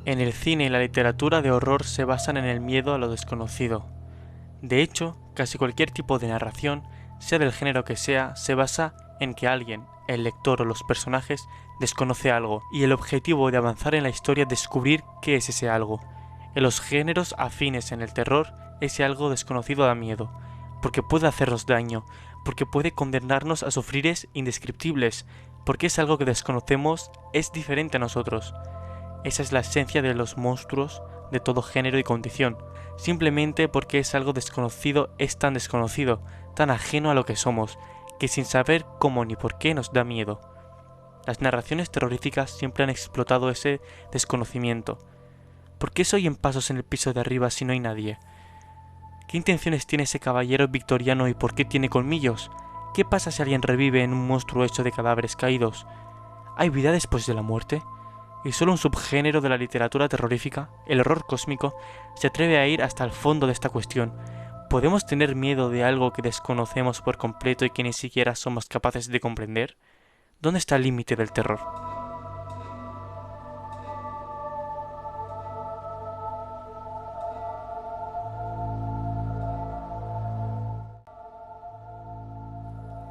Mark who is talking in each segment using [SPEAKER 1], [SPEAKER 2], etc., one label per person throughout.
[SPEAKER 1] En el cine y la literatura de horror se basan en el miedo a lo desconocido. De hecho, casi cualquier tipo de narración, sea del género que sea, se basa en que alguien, el lector o los personajes, desconoce algo, y el objetivo de avanzar en la historia es descubrir qué es ese algo. En los géneros afines en el terror, ese algo desconocido da miedo, porque puede hacernos daño, porque puede condenarnos a sufrires indescriptibles, porque es algo que desconocemos, es diferente a nosotros. Esa es la esencia de los monstruos de todo género y condición. Simplemente porque es algo desconocido, es tan desconocido, tan ajeno a lo que somos, que sin saber cómo ni por qué nos da miedo. Las narraciones terroríficas siempre han explotado ese desconocimiento. ¿Por qué se oyen pasos en el piso de arriba si no hay nadie? ¿Qué intenciones tiene ese caballero victoriano y por qué tiene colmillos? ¿Qué pasa si alguien revive en un monstruo hecho de cadáveres caídos? ¿Hay vida después de la muerte? Y solo un subgénero de la literatura terrorífica, el horror cósmico, se atreve a ir hasta el fondo de esta cuestión. ¿Podemos tener miedo de algo que desconocemos por completo y que ni siquiera somos capaces de comprender? ¿Dónde está el límite del terror?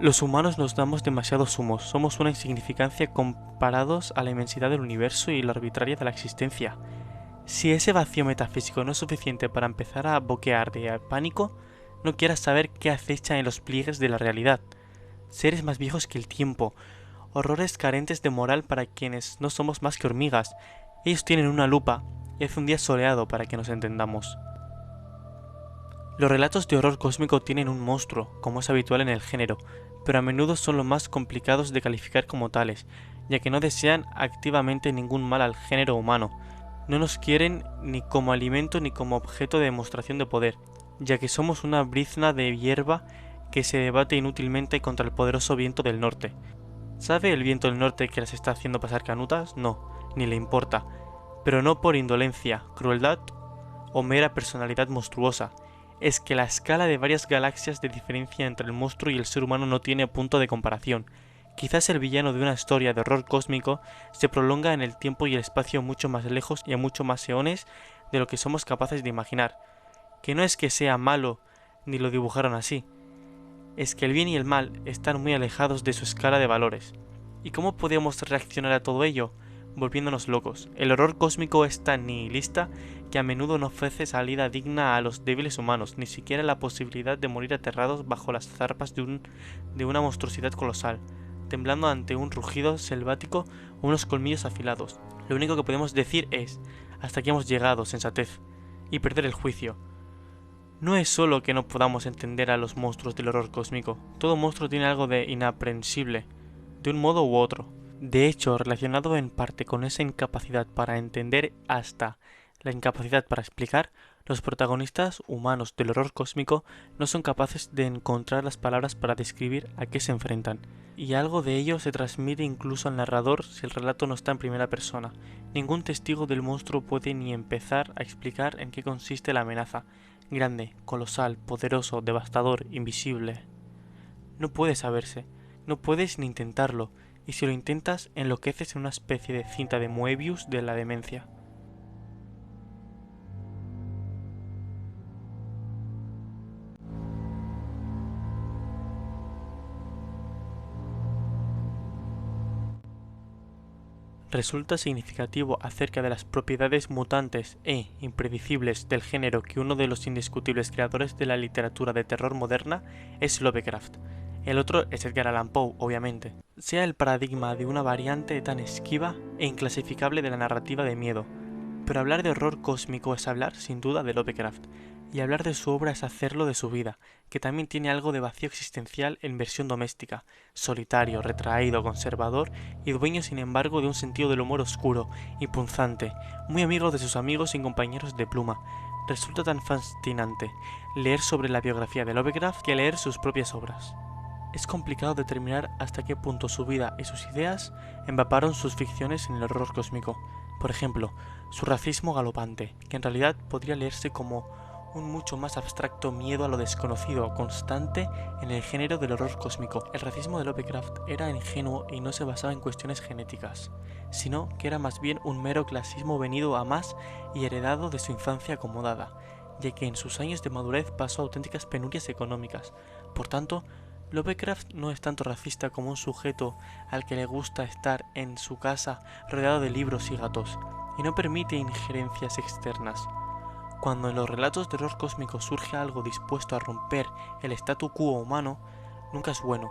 [SPEAKER 1] Los humanos nos damos demasiados humos, somos una insignificancia comparados a la inmensidad del universo y la arbitraria de la existencia. Si ese vacío metafísico no es suficiente para empezar a boquear de pánico, no quieras saber qué acecha en los pliegues de la realidad. Seres más viejos que el tiempo, horrores carentes de moral para quienes no somos más que hormigas. Ellos tienen una lupa y hace un día soleado para que nos entendamos. Los relatos de horror cósmico tienen un monstruo, como es habitual en el género, pero a menudo son los más complicados de calificar como tales, ya que no desean activamente ningún mal al género humano. No nos quieren ni como alimento ni como objeto de demostración de poder, ya que somos una brizna de hierba que se debate inútilmente contra el poderoso viento del norte. ¿Sabe el viento del norte que las está haciendo pasar canutas? No, ni le importa, pero no por indolencia, crueldad o mera personalidad monstruosa. Es que la escala de varias galaxias de diferencia entre el monstruo y el ser humano no tiene punto de comparación. Quizás el villano de una historia de horror cósmico se prolonga en el tiempo y el espacio mucho más lejos y a mucho más eones de lo que somos capaces de imaginar. Que no es que sea malo, ni lo dibujaron así. Es que el bien y el mal están muy alejados de su escala de valores. ¿Y cómo podemos reaccionar a todo ello? Volviéndonos locos. El horror cósmico es tan nihilista que a menudo no ofrece salida digna a los débiles humanos, ni siquiera la posibilidad de morir aterrados bajo las zarpas de una monstruosidad colosal, temblando ante un rugido selvático o unos colmillos afilados. Lo único que podemos decir es, hasta aquí hemos llegado, sensatez, y perder el juicio. No es solo que no podamos entender a los monstruos del horror cósmico, todo monstruo tiene algo de inaprensible, de un modo u otro. De hecho, relacionado en parte con esa incapacidad para entender hasta la incapacidad para explicar, los protagonistas humanos del horror cósmico no son capaces de encontrar las palabras para describir a qué se enfrentan, y algo de ello se transmite incluso al narrador si el relato no está en primera persona. Ningún testigo del monstruo puede ni empezar a explicar en qué consiste la amenaza, grande, colosal, poderoso, devastador, invisible. No puede saberse, no puedes ni intentarlo, y si lo intentas enloqueces en una especie de cinta de Moebius de la demencia. Resulta significativo acerca de las propiedades mutantes e impredecibles del género que uno de los indiscutibles creadores de la literatura de terror moderna es Lovecraft. El otro es Edgar Allan Poe, obviamente. Sea el paradigma de una variante tan esquiva e inclasificable de la narrativa de miedo. Pero hablar de horror cósmico es hablar, sin duda, de Lovecraft, y hablar de su obra es hacerlo de su vida, que también tiene algo de vacío existencial en versión doméstica, solitario, retraído, conservador y dueño sin embargo de un sentido del humor oscuro y punzante, muy amigo de sus amigos y compañeros de pluma. Resulta tan fascinante leer sobre la biografía de Lovecraft que leer sus propias obras. Es complicado determinar hasta qué punto su vida y sus ideas empaparon sus ficciones en el horror cósmico. Por ejemplo, su racismo galopante, que en realidad podría leerse como un mucho más abstracto miedo a lo desconocido constante en el género del horror cósmico. El racismo de Lovecraft era ingenuo y no se basaba en cuestiones genéticas, sino que era más bien un mero clasismo venido a más y heredado de su infancia acomodada, ya que en sus años de madurez pasó auténticas penurias económicas. Por tanto, Lovecraft no es tanto racista como un sujeto al que le gusta estar en su casa rodeado de libros y gatos, y no permite injerencias externas. Cuando en los relatos de horror cósmico surge algo dispuesto a romper el statu quo humano, nunca es bueno,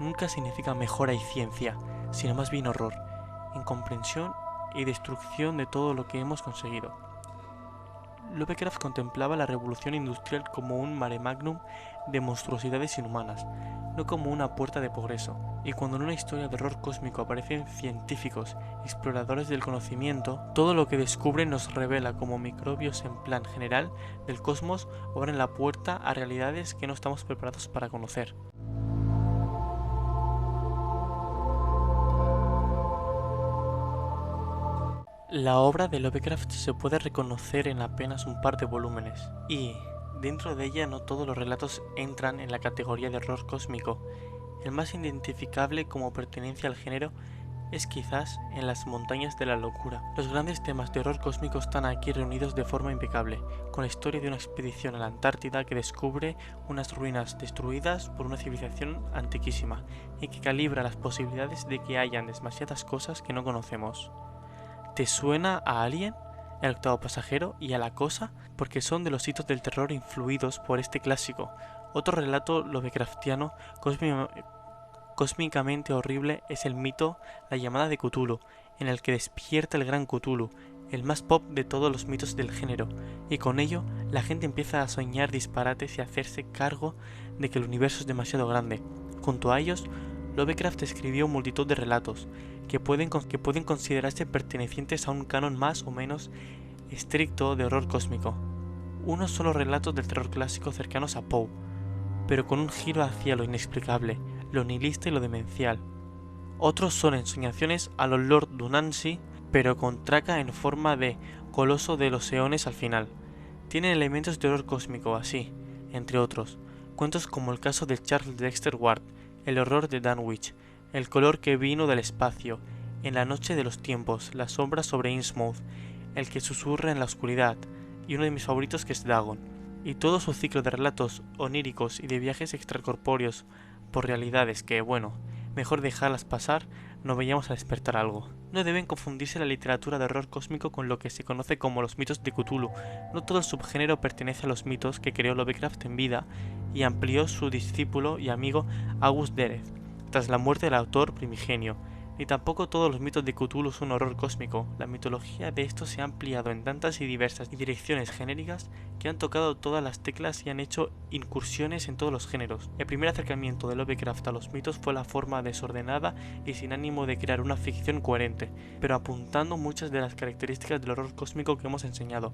[SPEAKER 1] nunca significa mejora y ciencia, sino más bien horror, incomprensión y destrucción de todo lo que hemos conseguido. Lovecraft contemplaba la revolución industrial como un mare magnum de monstruosidades inhumanas, no como una puerta de progreso, y cuando en una historia de horror cósmico aparecen científicos, exploradores del conocimiento, todo lo que descubren nos revela como microbios en plan general del cosmos o abren la puerta a realidades que no estamos preparados para conocer. La obra de Lovecraft se puede reconocer en apenas un par de volúmenes, y dentro de ella no todos los relatos entran en la categoría de horror cósmico. El más identificable como pertenencia al género es quizás En las montañas de la locura. Los grandes temas de horror cósmico están aquí reunidos de forma impecable, con la historia de una expedición a la Antártida que descubre unas ruinas destruidas por una civilización antiquísima y que calibra las posibilidades de que hayan demasiadas cosas que no conocemos. ¿Te suena a Alien, El octavo pasajero y a La cosa? Porque son de los hitos del terror influidos por este clásico. Otro relato lovecraftiano cósmicamente horrible es el mito La llamada de Cthulhu, en el que despierta el gran Cthulhu, el más pop de todos los mitos del género, y con ello la gente empieza a soñar disparates y a hacerse cargo de que el universo es demasiado grande. Junto a ellos, Lovecraft escribió multitud de relatos que pueden considerarse pertenecientes a un canon más o menos estricto de horror cósmico. Unos son los relatos del terror clásico cercanos a Poe, pero con un giro hacia lo inexplicable, lo nihilista y lo demencial. Otros son ensoñaciones a los Lord Dunancy, pero con traca en forma de coloso de los eones al final. Tienen elementos de horror cósmico, así, entre otros, cuentos como el caso de Charles Dexter Ward, El horror de Dunwich, El color que vino del espacio, En la noche de los tiempos, La sombra sobre Innsmouth, El que susurra en la oscuridad, y uno de mis favoritos que es Dagon, y todo su ciclo de relatos oníricos y de viajes extracorpóreos por realidades que, bueno, mejor dejarlas pasar, no vayamos a despertar algo. No deben confundirse la literatura de horror cósmico con lo que se conoce como los mitos de Cthulhu. No todo el subgénero pertenece a los mitos que creó Lovecraft en vida y amplió su discípulo y amigo August Derleth tras la muerte del autor primigenio. Ni tampoco todos los mitos de Cthulhu son horror cósmico. La mitología de estos se ha ampliado en tantas y diversas direcciones genéricas que han tocado todas las teclas y han hecho incursiones en todos los géneros. El primer acercamiento de Lovecraft a los mitos fue la forma desordenada y sin ánimo de crear una ficción coherente, pero apuntando muchas de las características del horror cósmico que hemos enseñado.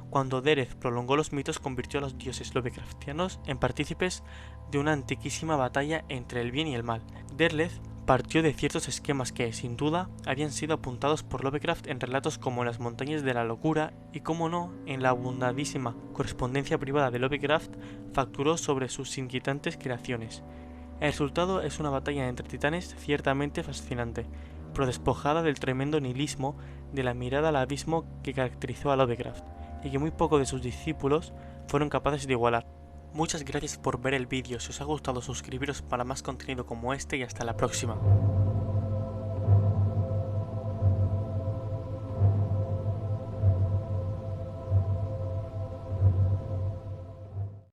[SPEAKER 1] Cuando Derleth prolongó los mitos, convirtió a los dioses lovecraftianos en partícipes de una antiquísima batalla entre el bien y el mal. Derleth partió de ciertos esquemas que, sin duda, habían sido apuntados por Lovecraft en relatos como Las montañas de la locura y, como no, en la abundadísima correspondencia privada de Lovecraft, facturó sobre sus inquietantes creaciones. El resultado es una batalla entre titanes ciertamente fascinante, pero despojada del tremendo nihilismo de la mirada al abismo que caracterizó a Lovecraft, y que muy pocos de sus discípulos fueron capaces de igualar. Muchas gracias por ver el vídeo, si os ha gustado suscribiros para más contenido como este y hasta la próxima.